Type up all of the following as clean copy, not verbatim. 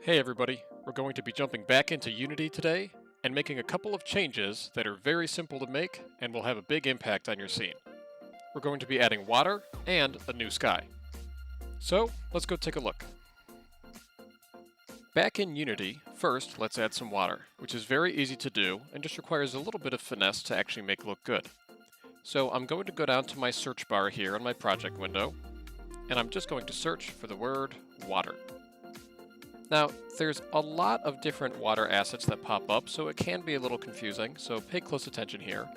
Hey everybody, we're going to be jumping back into Unity today and making a couple of changes that are very simple to make and will have a big impact on your scene. We're going to be adding water and a new sky. So let's go take a look. Back in Unity, first let's add some water, which is very easy to do and just requires a little bit of finesse to actually make look good. So I'm going to go down to my search bar here in my project window, and I'm just going to search for the word water. Now, there's a lot of different water assets that pop up, so it can be a little confusing, so pay close attention here.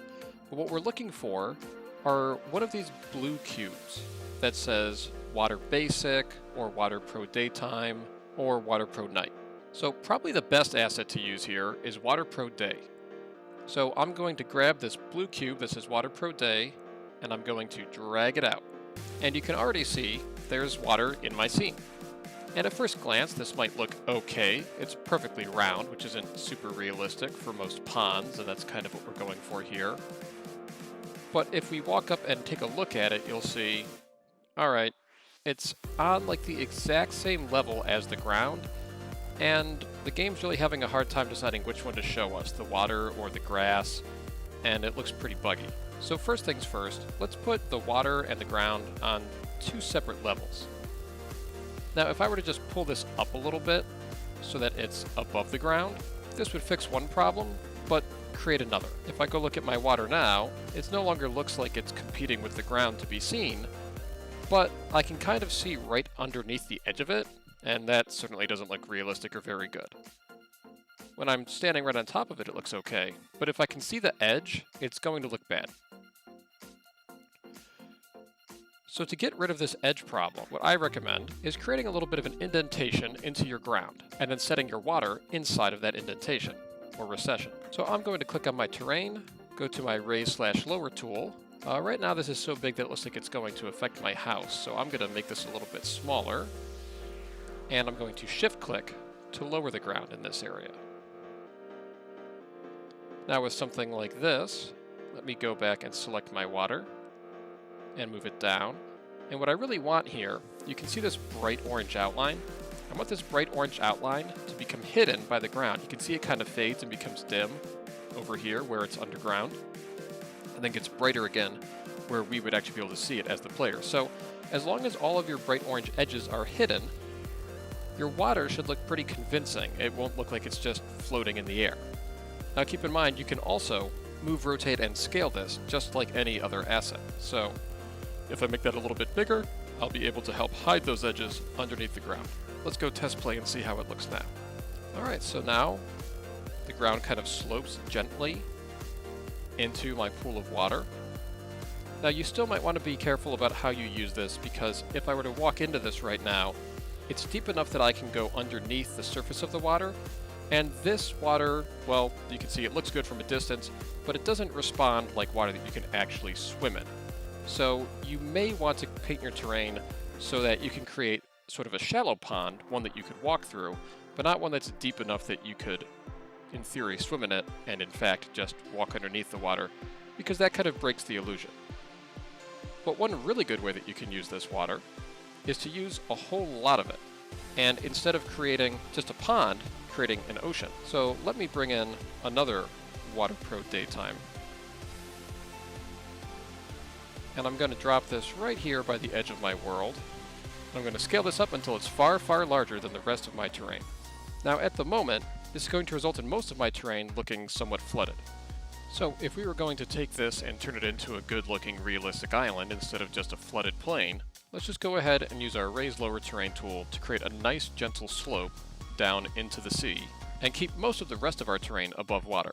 But what we're looking for are one of these blue cubes that says Water Basic, or Water Pro Daytime, or Water Pro Night. So probably the best asset to use here is Water Pro Day. So I'm going to grab this blue cube that says Water Pro Day, and I'm going to drag it out. And you can already see there's water in my scene. And at first glance, this might look okay. It's perfectly round, which isn't super realistic for most ponds, and that's kind of what we're going for here. But if we walk up and take a look at it, you'll see, all right, it's on like the exact same level as the ground, and the game's really having a hard time deciding which one to show us, the water or the grass, and it looks pretty buggy. So first things first, let's put the water and the ground on two separate levels. Now, if I were to just pull this up a little bit so that it's above the ground, this would fix one problem, but create another. If I go look at my water now, it no longer looks like it's competing with the ground to be seen, but I can kind of see right underneath the edge of it, and that certainly doesn't look realistic or very good. When I'm standing right on top of it, it looks okay, but if I can see the edge, it's going to look bad. So to get rid of this edge problem, what I recommend is creating a little bit of an indentation into your ground, and then setting your water inside of that indentation, or recession. So I'm going to click on my terrain, go to my raise/lower tool. Right now this is so big that it looks like it's going to affect my house, so I'm going to make this a little bit smaller, and I'm going to shift-click to lower the ground in this area. Now with something like this, let me go back and select my water, and move it down. And what I really want here, you can see this bright orange outline. I want this bright orange outline to become hidden by the ground. You can see it kind of fades and becomes dim over here where it's underground, and then gets brighter again where we would actually be able to see it as the player. So as long as all of your bright orange edges are hidden, your water should look pretty convincing. It won't look like it's just floating in the air. Now keep in mind, you can also move, rotate, and scale this just like any other asset. So if I make that a little bit bigger, I'll be able to help hide those edges underneath the ground. Let's go test play and see how it looks now. Alright, so now the ground kind of slopes gently into my pool of water. Now you still might want to be careful about how you use this, because if I were to walk into this right now, it's deep enough that I can go underneath the surface of the water, and this water, well, you can see it looks good from a distance, but it doesn't respond like water that you can actually swim in. So you may want to paint your terrain so that you can create sort of a shallow pond, one that you could walk through, but not one that's deep enough that you could, in theory, swim in it and in fact just walk underneath the water, because that kind of breaks the illusion. But one really good way that you can use this water is to use a whole lot of it, and instead of creating just a pond, creating an ocean. So let me bring in another Water Pro Daytime. And I'm going to drop this right here by the edge of my world. I'm going to scale this up until it's far, far larger than the rest of my terrain. Now at the moment, this is going to result in most of my terrain looking somewhat flooded. So if we were going to take this and turn it into a good looking realistic island instead of just a flooded plain, let's just go ahead and use our Raise Lower Terrain tool to create a nice gentle slope down into the sea, and keep most of the rest of our terrain above water.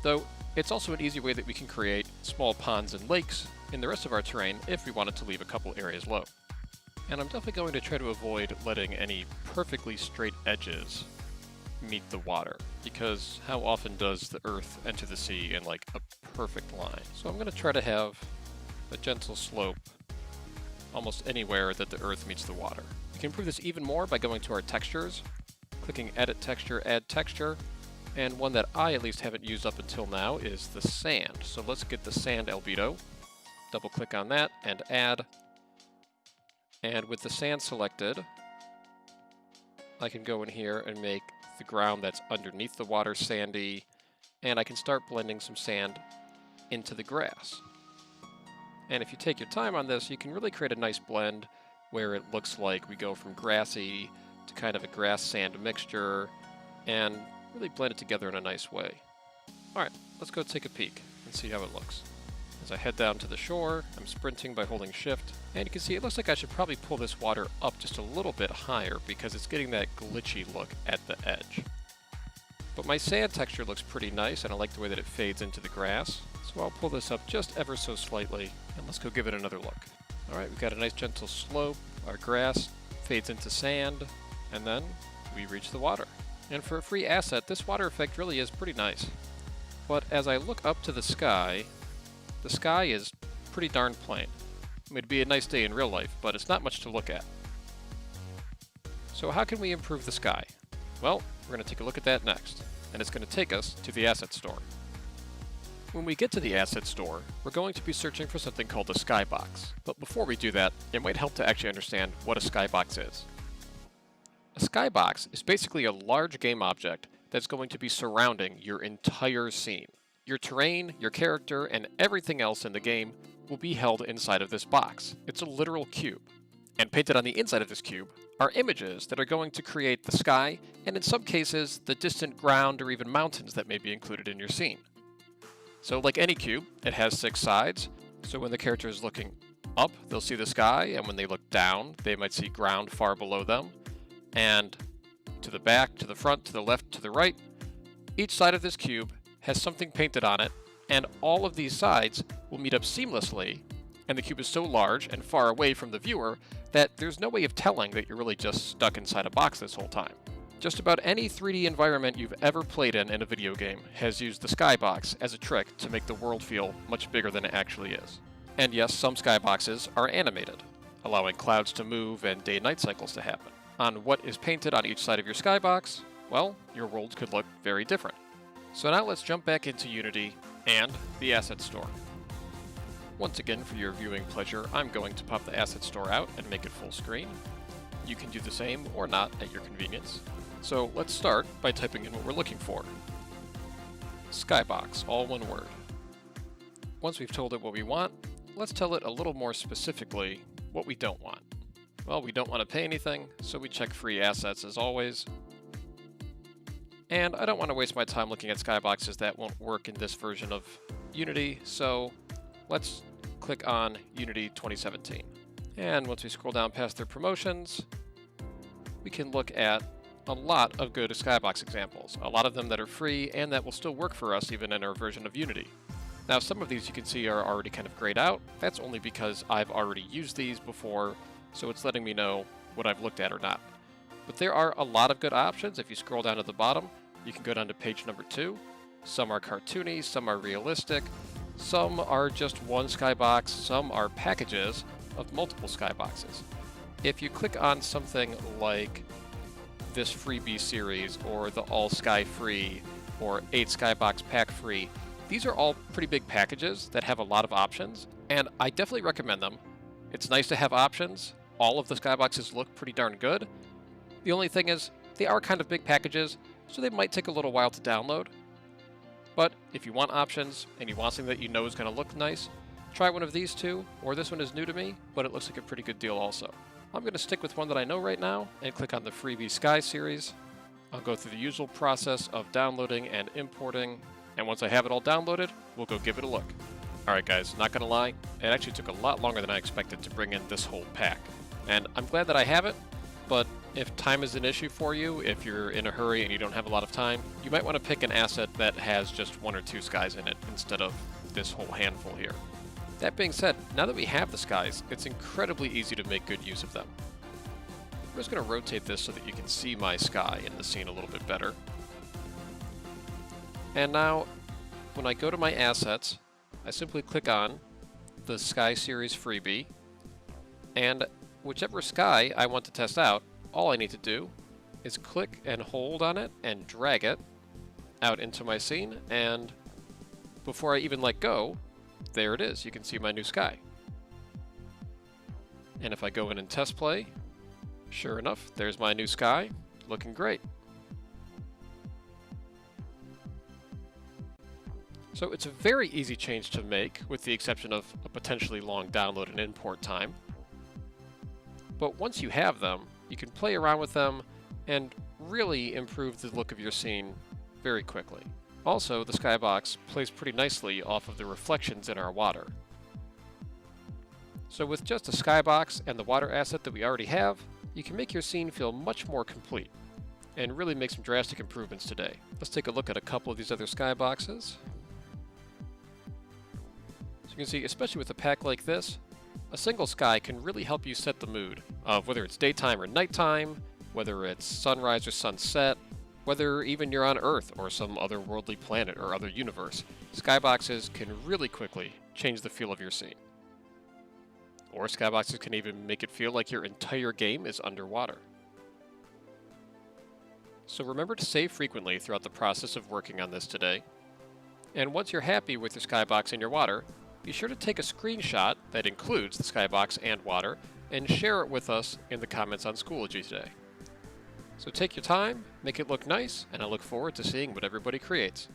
Though it's also an easy way that we can create small ponds and lakes in the rest of our terrain if we wanted to leave a couple areas low. And I'm definitely going to try to avoid letting any perfectly straight edges meet the water, because how often does the earth enter the sea in like a perfect line? So I'm going to try to have a gentle slope almost anywhere that the earth meets the water. We can improve this even more by going to our textures, clicking Edit Texture, Add Texture, and one that I at least haven't used up until now is the sand. So let's get the sand albedo, double click on that and add. And with the sand selected, I can go in here and make the ground that's underneath the water sandy, and I can start blending some sand into the grass. And if you take your time on this, you can really create a nice blend where it looks like we go from grassy to kind of a grass-sand mixture, and really blend it together in a nice way. Alright, let's go take a peek and see how it looks. As I head down to the shore, I'm sprinting by holding shift, and you can see it looks like I should probably pull this water up just a little bit higher because it's getting that glitchy look at the edge. But my sand texture looks pretty nice, and I like the way that it fades into the grass, so I'll pull this up just ever so slightly, and let's go give it another look. Alright, we've got a nice gentle slope, our grass fades into sand, and then we reach the water. And for a free asset, this water effect really is pretty nice. But as I look up to the sky is pretty darn plain. I mean, it'd be a nice day in real life, but it's not much to look at. So how can we improve the sky? Well, we're going to take a look at that next, and it's going to take us to the asset store. When we get to the asset store, we're going to be searching for something called a skybox. But before we do that, it might help to actually understand what a skybox is. A skybox is basically a large game object that's going to be surrounding your entire scene. Your terrain, your character, and everything else in the game will be held inside of this box. It's a literal cube. And painted on the inside of this cube are images that are going to create the sky, and in some cases, the distant ground or even mountains that may be included in your scene. So like any cube, it has 6 sides, so when the character is looking up, they'll see the sky, and when they look down, they might see ground far below them. And to the back, to the front, to the left, to the right, each side of this cube has something painted on it, and all of these sides will meet up seamlessly, and the cube is so large and far away from the viewer that there's no way of telling that you're really just stuck inside a box this whole time. Just about any 3D environment you've ever played in a video game has used the skybox as a trick to make the world feel much bigger than it actually is. And yes, some skyboxes are animated, allowing clouds to move and day-night cycles to happen. On what is painted on each side of your skybox, well, your world could look very different. So now let's jump back into Unity and the Asset Store. Once again, for your viewing pleasure, I'm going to pop the Asset Store out and make it full screen. You can do the same or not at your convenience. So let's start by typing in what we're looking for. Skybox, all one word. Once we've told it what we want, let's tell it a little more specifically what we don't want. Well, we don't want to pay anything, so we check free assets as always. And I don't want to waste my time looking at skyboxes that won't work in this version of Unity, so let's click on Unity 2017. And once we scroll down past their promotions, we can look at a lot of good skybox examples, a lot of them that are free and that will still work for us even in our version of Unity. Now, some of these you can see are already kind of grayed out. That's only because I've already used these before, so it's letting me know what I've looked at or not. But there are a lot of good options. If you scroll down to the bottom, you can go down to page number 2. Some are cartoony, some are realistic, some are just one skybox, some are packages of multiple skyboxes. If you click on something like this freebie series or the all sky free or 8 skybox pack free, these are all pretty big packages that have a lot of options, and I definitely recommend them. It's nice to have options. All of the skyboxes look pretty darn good. The only thing is, they are kind of big packages, so they might take a little while to download. But if you want options and you want something that you know is going to look nice, try one of these two, or this one is new to me, but it looks like a pretty good deal also. I'm going to stick with one that I know right now and click on the Freebie Sky series. I'll go through the usual process of downloading and importing, and once I have it all downloaded, we'll go give it a look. Alright guys, not gonna lie, it actually took a lot longer than I expected to bring in this whole pack. And I'm glad that I have it, but if time is an issue for you, if you're in a hurry and you don't have a lot of time, you might want to pick an asset that has just 1 or 2 skies in it instead of this whole handful here. That being said, now that we have the skies, it's incredibly easy to make good use of them. I'm just going to rotate this so that you can see my sky in the scene a little bit better. And now, when I go to my assets, I simply click on the Sky Series freebie, and whichever sky I want to test out, all I need to do is click and hold on it and drag it out into my scene, and before I even let go, there it is. You can see my new sky. And if I go in and test play, sure enough, there's my new sky. Looking great. So it's a very easy change to make, with the exception of a potentially long download and import time. But once you have them, you can play around with them and really improve the look of your scene very quickly. Also, the skybox plays pretty nicely off of the reflections in our water. So with just a skybox and the water asset that we already have, you can make your scene feel much more complete and really make some drastic improvements today. Let's take a look at a couple of these other skyboxes. So you can see, especially with a pack like this, a single sky can really help you set the mood of whether it's daytime or nighttime, whether it's sunrise or sunset, whether even you're on Earth or some otherworldly planet or other universe. Skyboxes can really quickly change the feel of your scene. Or skyboxes can even make it feel like your entire game is underwater. So remember to save frequently throughout the process of working on this today. And once you're happy with your skybox and your water, be sure to take a screenshot that includes the skybox and water and share it with us in the comments on Schoology today. So take your time, make it look nice, and I look forward to seeing what everybody creates.